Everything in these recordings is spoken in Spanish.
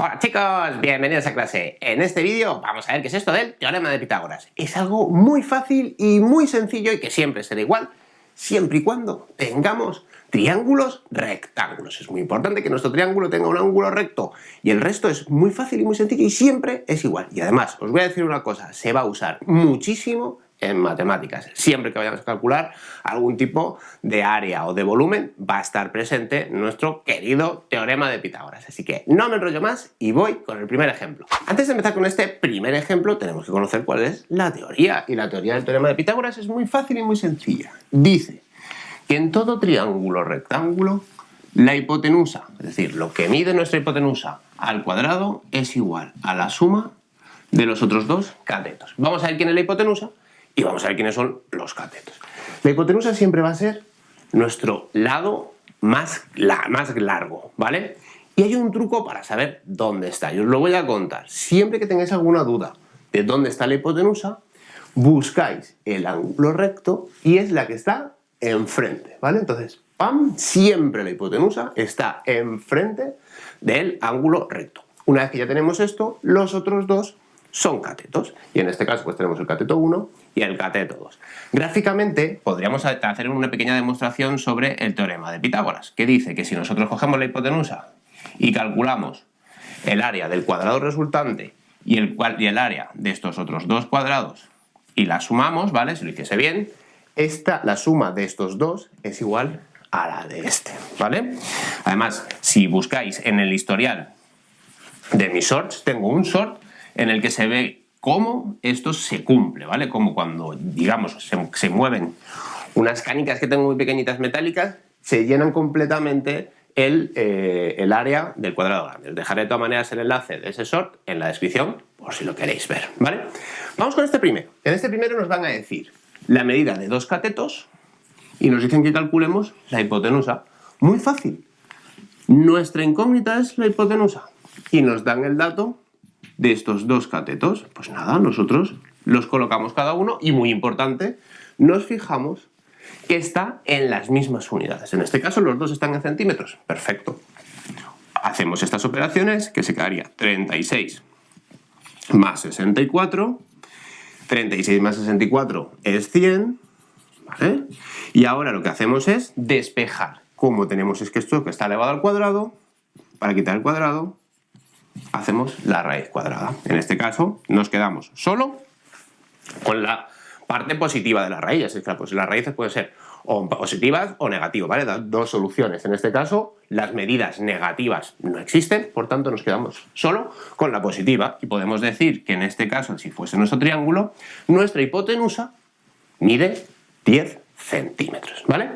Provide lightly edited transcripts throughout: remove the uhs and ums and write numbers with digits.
Hola chicos, bienvenidos a clase. En este vídeo vamos a ver qué es esto del teorema de Pitágoras. Es algo muy fácil y muy sencillo y que siempre será igual, siempre y cuando tengamos triángulos rectángulos. Es muy importante que nuestro triángulo tenga un ángulo recto y el resto es muy fácil y muy sencillo y siempre es igual. Y además, os voy a decir una cosa, se va a usar muchísimo en matemáticas. Siempre que vayamos a calcular algún tipo de área o de volumen va a estar presente nuestro querido teorema de Pitágoras. Así que no me enrollo más y voy con el primer ejemplo. Antes de empezar con este primer ejemplo tenemos que conocer cuál es la teoría. Y la teoría del teorema de Pitágoras es muy fácil y muy sencilla. Dice que en todo triángulo rectángulo la hipotenusa, es decir, lo que mide nuestra hipotenusa al cuadrado es igual a la suma de los otros dos catetos. Vamos a ver quién es la hipotenusa y vamos a ver quiénes son los catetos. La hipotenusa siempre va a ser nuestro lado más largo, ¿vale? Y hay un truco para saber dónde está, y os lo voy a contar. Siempre que tengáis alguna duda de dónde está la hipotenusa, buscáis el ángulo recto y es la que está enfrente, ¿vale? Entonces, ¡pam!, siempre la hipotenusa está enfrente del ángulo recto. Una vez que ya tenemos esto, los otros dos son catetos, y en este caso pues tenemos el cateto 1 y el cateto 2. Gráficamente podríamos hacer una pequeña demostración sobre el teorema de Pitágoras, que dice que si nosotros cogemos la hipotenusa y calculamos el área del cuadrado resultante y el área de estos otros dos cuadrados y la sumamos, ¿vale? Si lo hiciese bien, la suma de estos dos es igual a la de este, ¿vale? Además, si buscáis en el historial de mis sorts, tengo un sort en el que se ve cómo esto se cumple, ¿vale? Como cuando, digamos, se mueven unas canicas que tengo muy pequeñitas metálicas, se llenan completamente el área del cuadrado grande. Os dejaré de todas maneras el enlace de ese sort en la descripción por si lo queréis ver, ¿vale? Vamos con este primero. En este primero nos van a decir la medida de dos catetos y nos dicen que calculemos la hipotenusa. Muy fácil. Nuestra incógnita es la hipotenusa y nos dan el dato de estos dos catetos. Pues nada, nosotros los colocamos cada uno y, muy importante, nos fijamos que está en las mismas unidades. En este caso los dos están en centímetros. Perfecto. Hacemos estas operaciones que se quedaría 36 más 64. 36 más 64 es 100. ¿Vale? Y ahora lo que hacemos es despejar. Como tenemos es que esto que está elevado al cuadrado, para quitar el cuadrado hacemos la raíz cuadrada. En este caso nos quedamos solo con la parte positiva de las raíces. Es que las raíces pueden ser o positivas o negativas, ¿vale? Dos soluciones. En este caso las medidas negativas no existen, por tanto nos quedamos solo con la positiva y podemos decir que en este caso, si fuese nuestro triángulo, nuestra hipotenusa mide 10 centímetros, ¿vale?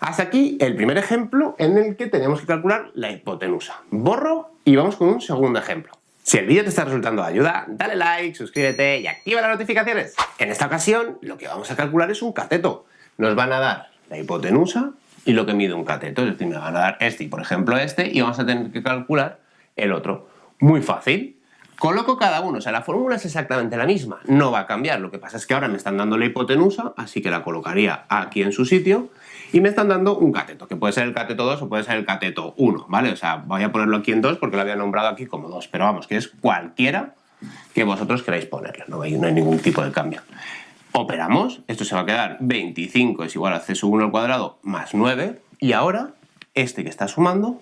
Hasta aquí el primer ejemplo en el que tenemos que calcular la hipotenusa. Borro y vamos con un segundo ejemplo. Si el vídeo te está resultando de ayuda, dale like, suscríbete y activa las notificaciones. En esta ocasión lo que vamos a calcular es un cateto. Nos van a dar la hipotenusa y lo que mide un cateto, es decir, me van a dar este y por ejemplo este y vamos a tener que calcular el otro. Muy fácil. Coloco cada uno, o sea, la fórmula es exactamente la misma, no va a cambiar. Lo que pasa es que ahora me están dando la hipotenusa, así que la colocaría aquí en su sitio, y me están dando un cateto, que puede ser el cateto 2 o puede ser el cateto 1, ¿vale? O sea, voy a ponerlo aquí en 2 porque lo había nombrado aquí como 2, pero vamos, que es cualquiera que vosotros queráis ponerle, no hay ningún tipo de cambio. Operamos, esto se va a quedar 25 es igual a c sub 1 al cuadrado más 9, y ahora este que está sumando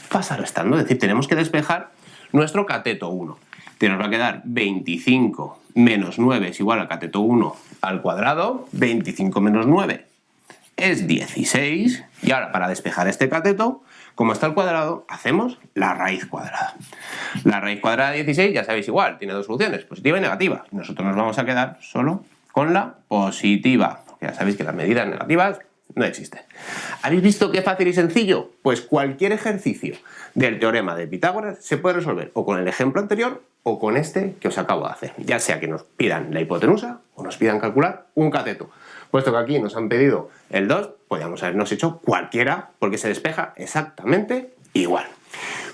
pasa restando, es decir, tenemos que despejar nuestro cateto 1. Que nos va a quedar 25 menos 9 es igual al cateto 1 al cuadrado. 25 menos 9 es 16. Y ahora, para despejar este cateto, como está al cuadrado, hacemos la raíz cuadrada. La raíz cuadrada de 16, ya sabéis igual, tiene dos soluciones, positiva y negativa. Nosotros nos vamos a quedar solo con la positiva. Ya sabéis que las medidas negativas no existen. ¿Habéis visto qué fácil y sencillo? Pues cualquier ejercicio del teorema de Pitágoras se puede resolver o con el ejemplo anterior o con este que os acabo de hacer. Ya sea que nos pidan la hipotenusa o nos pidan calcular un cateto. Puesto que aquí nos han pedido el 2, podríamos habernos hecho cualquiera porque se despeja exactamente igual.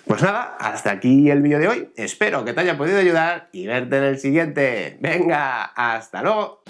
Pues nada, hasta aquí el vídeo de hoy. Espero que te haya podido ayudar y verte en el siguiente. ¡Venga! ¡Hasta luego!